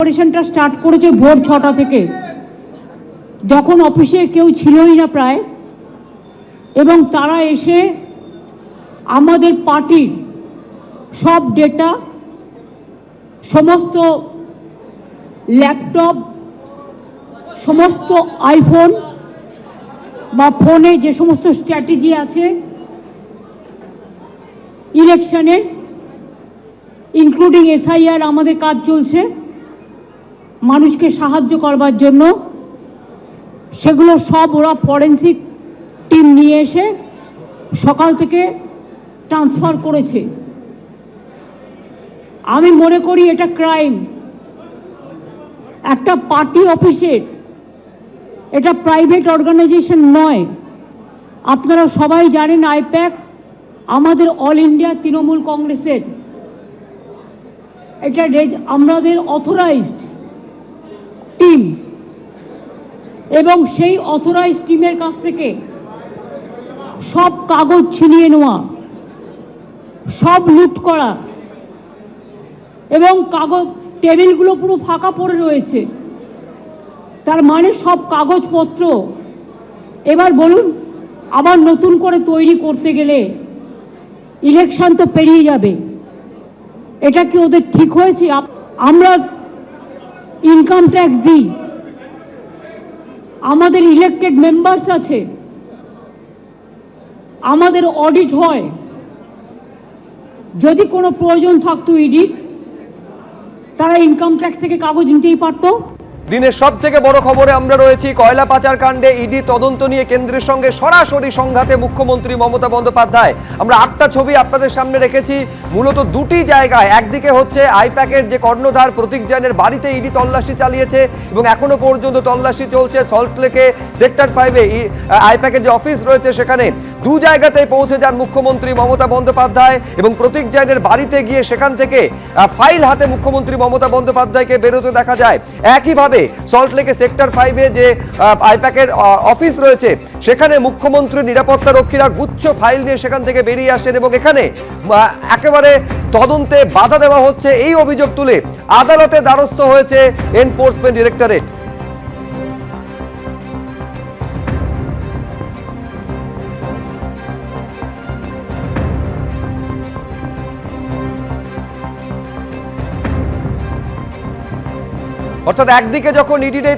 অপারেশনটা স্টার্ট করেছে ভোর 6টা থেকে, যখন অফিসে কেউ ছিলই না প্রায়, এবং তারা এসে আমাদের পার্টির সব ডেটা, সমস্ত ল্যাপটপ, সমস্ত আইফোন বা ফোনে যে সমস্ত স্ট্র্যাটেজি আছে ইলেকশনের, ইনক্লুডিং SIR, আমাদের কাজ চলছে মানুষকে সাহায্য করবার জন্য, সেগুলো সব ওরা ফরেন্সিক টিম নিয়ে এসে সকাল থেকে ট্রান্সফার করেছে। আমি মনে করি এটা ক্রাইম। একটা পার্টি অফিসের, এটা প্রাইভেট অর্গানাইজেশন নয়। আপনারা সবাই জানেন আইপ্যাক আমাদের অল ইন্ডিয়া তৃণমূল কংগ্রেসের, এটা আমাদের অথরাইজড টিম, এবং সেই অথরাইজড টিমের কাছ থেকে সব কাগজ ছিনিয়ে নেওয়া, সব লুট করা, এবং কাগজ টেবিলগুলো পুরো ফাঁকা পড়ে রয়েছে। তার মানে সব কাগজপত্র এবার বলুন আবার নতুন করে তৈরি করতে গেলে ইলেকশন তো পেরিয়ে যাবে। এটা কি ওদের ঠিক হয়েছে? আমরা ইনকাম ট্যাক্স দিই, আমাদের ইলেক্টেড মেম্বার্স আছে, আমাদের অডিট হয়। যদি কোনো প্রয়োজন থাকতো ইডির, তারা ইনকাম ট্যাক্স থেকে কাগজ নিতেই পারতো। দিনের সব থেকে বড় খবরে আমরা রয়েছি। কয়লা পাচার কাণ্ডে ইডি তদন্ত নিয়ে কেন্দ্রের সঙ্গে সরাসরি সংঘাতে মুখ্যমন্ত্রী মমতা বন্দ্যোপাধ্যায়। আমরা 8টা ছবি আপনাদের সামনে রেখেছি, মূলত দুটি জায়গায়। একদিকে হচ্ছে আইপ্যাকের যে কর্ণধার প্রতীক জৈনের বাড়িতে ইডি তল্লাশি চালিয়েছে এবং এখনো পর্যন্ত তল্লাশি চলছে। সল্টলেকে সেক্টর 5-এ আইপ্যাকের যে অফিস রয়েছে সেখানে দু জায়গাতেই পৌঁছে যান মুখ্যমন্ত্রী মমতা বন্দ্যোপাধ্যায় এবং প্রতীক জৈনের বাড়িতে গিয়ে সেখান থেকে ফাইল হাতে মুখ্যমন্ত্রী মমতা বন্দ্যোপাধ্যায়কে বেরোতে দেখা যায়। একইভাবে সল্টলেকে সেক্টর 5-এ যে আইপ্যাকের অফিস রয়েছে সেখানে মুখ্যমন্ত্রীর নিরাপত্তা রক্ষীরা গুচ্ছ ফাইল নিয়ে সেখান থেকে বেরিয়ে আসেন এবং এখানে একেবারে তদন্তে বাধা দেওয়া হচ্ছে এই অভিযোগ তুলে আদালতে দ্বারস্থ হয়েছে এনফোর্সমেন্ট ডিরেক্টরেট। অর্থাৎ একদিকে যখন ইডির এই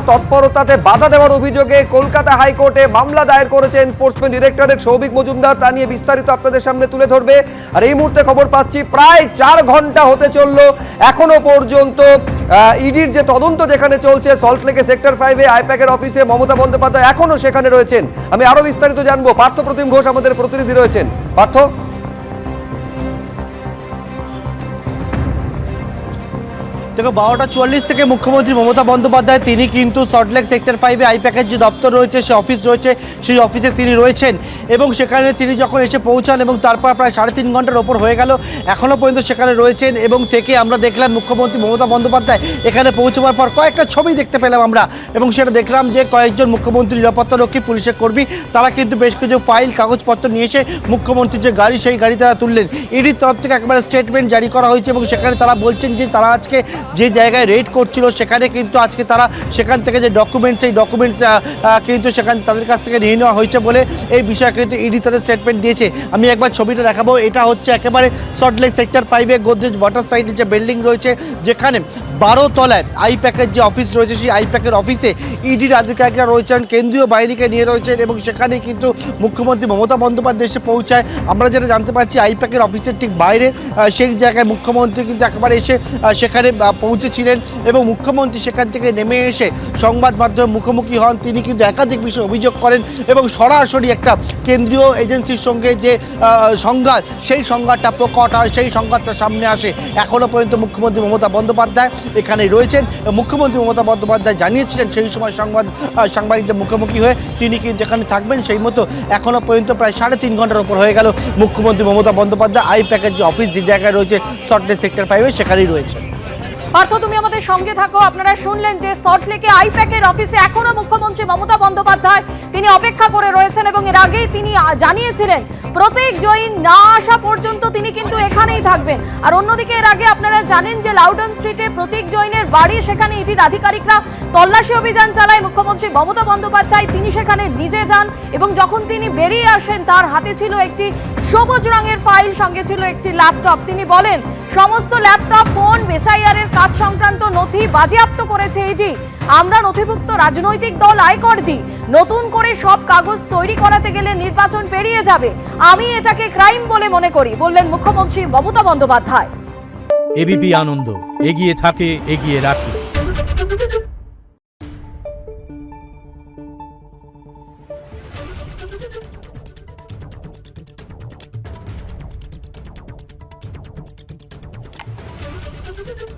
তৎপরতাতে বাধা দেওয়ার অভিযোগে কলকাতা হাইকোর্টে মামলা দায়ের করেছে এনফোর্সমেন্ট ডিরেক্টরেট, সৌভিক মজুমদার তা নিয়ে বিস্তারিত আপনাদের সামনে তুলে ধরবে। আর এই মুহূর্তে খবর পাচ্ছি প্রায় 4 ঘন্টা হতে চললো, এখনো পর্যন্ত ইডির যে তদন্ত যেখানে চলছে সল্টলেকে সেক্টর 5-এ আইপ্যাকের অফিসে মমতা বন্দ্যোপাধ্যায় এখনো সেখানে রয়েছেন। আমি আরো বিস্তারিত জানবো, পার্থ প্রতিম ঘোষ আমাদের প্রতিনিধি রয়েছেন। পার্থ, দেখো 12:44 থেকে মুখ্যমন্ত্রী মমতা বন্দ্যোপাধ্যায় তিনি কিন্তু সল্টলেক সেক্টর 5-এ আইপ্যাকের যে দপ্তর রয়েছে, সে অফিস রয়েছে, সেই অফিসে তিনি রয়েছেন এবং সেখানে তিনি যখন এসে পৌঁছান এবং তারপর প্রায় 3.5 ঘন্টার ওপর হয়ে গেল, এখনও পর্যন্ত সেখানে রয়েছেন। এবং থেকে আমরা দেখলাম মুখ্যমন্ত্রী মমতা বন্দ্যোপাধ্যায় এখানে পৌঁছাবার পর কয়েকটা ছবি দেখতে পেলাম আমরা, এবং সেটা দেখলাম যে কয়েকজন মুখ্যমন্ত্রী নিরাপত্তারক্ষী পুলিশের কর্মী তারা কিন্তু বেশ কিছু ফাইল কাগজপত্র নিয়ে এসে মুখ্যমন্ত্রীর যে গাড়ি সেই গাড়ি তারা তুললেন। ইডির তরফ থেকে একেবারে স্টেটমেন্ট জারি করা হয়েছে এবং সেখানে তারা বলছেন যে তারা আজকে যে জায়গায় রেড করছিল সেখানে কিন্তু আজকে তারা সেখান থেকে যে ডকুমেন্টস, সেই ডকুমেন্টস কিন্তু সেখানে তাদের কাছ থেকে নিয়ে নেওয়া হয়েছে বলে এই বিষয়ে কিন্তু ইডি তাদের স্টেটমেন্ট দিয়েছে। আমি একবার ছবিটা দেখাবো। এটা হচ্ছে একেবারে সল্টলেক সেক্টর 5-এ গোদরেজ ওয়াটার সাইডের যে বিল্ডিং রয়েছে, যেখানে 12 তলায় আইপ্যাকের যে অফিস রয়েছে, সেই আইপ্যাকের অফিসে ইডির আধিকারিকরা রয়েছেন, কেন্দ্রীয় বাহিনীকে নিয়ে রয়েছেন এবং সেখানে কিন্তু মুখ্যমন্ত্রী মমতা বন্দ্যোপাধ্যায় এসে পৌঁছায়। আমরা যেটা জানতে পারছি আইপ্যাকের অফিসের ঠিক বাইরে সেই জায়গায় মুখ্যমন্ত্রী কিন্তু একেবারে এসে সেখানে পৌঁছেছিলেন এবং মুখ্যমন্ত্রী সেখান থেকে নেমে এসে সংবাদ মাধ্যমে মুখোমুখি হন। তিনি কিন্তু একাধিক বিষয়ে অভিযোগ করেন এবং সরাসরি একটা কেন্দ্রীয় এজেন্সির সঙ্গে যে সংঘাত, সেই সংঘাতটা প্রকট হয়, সেই সংঘাতটা সামনে আসে। এখনও পর্যন্ত মুখ্যমন্ত্রী মমতা বন্দ্যোপাধ্যায় এখানে রয়েছেন। মুখ্যমন্ত্রী মমতা বন্দ্যোপাধ্যায় জানিয়েছিলেন সেই সময় সাংবাদিকদের মুখোমুখি হয়ে তিনি কিন্তু এখানে থাকবেন। সেই মতো এখনও পর্যন্ত প্রায় 3.5 ঘন্টার ওপর হয়ে গেল মুখ্যমন্ত্রী মমতা বন্দ্যোপাধ্যায় আইপ্যাকের যে অফিস যে জায়গায় রয়েছে সল্টলেক সেক্টর 5-এ সেখানেই রয়েছে। পার্থ, তুমি আমাদের সঙ্গে থাকো। আপনারা শুনলেন যে সল্টলেকে আইপ্যাকের অফিসে এখনো মুখ্যমন্ত্রী মমতা বন্দ্যোপাধ্যায় তিনি অপেক্ষা করে রয়েছেন এবং এর আগেই তিনি জানিয়েছিলেন প্রতীক জৈন না আসা পর্যন্ত তিনি কিন্তু এখানেই থাকবেন। আর অন্যদিকে এর আগে আপনারা জানেন যে লাউডন স্ট্রিটে প্রতীক জৈনের বাড়ি, সেখানে ইডির আধিকারিকরা তল্লাশি অভিযান চালায়। মুখ্যমন্ত্রী মমতা বন্দ্যোপাধ্যায় তিনি সেখানে নিজে যান এবং যখন তিনি বেরিয়ে আসেন তার হাতে ছিল একটি সবুজ রঙের ফাইল, সঙ্গে ছিল একটি ল্যাপটপ। তিনি বলেন সমস্ত ল্যাপটপ, ফোন, এসআইআর এর কাজ সংক্রান্ত নথি বাজেয়াপ্ত করেছে ইডি। আমরা নথিভুক্ত রাজনৈতিক দল আয়কর দিই, নতুন করে সব কাগজ তৈরি করাতে গেলে নির্বাচন পেরিয়ে যাবে। আমি এটাকে ক্রাইম বলে মনে করি, বললেন মুখ্যমন্ত্রী মমতা বন্দ্যোপাধ্যায়। এবিপি আনন্দ, এগিয়ে থাকে, এগিয়ে রাখে। Thank you.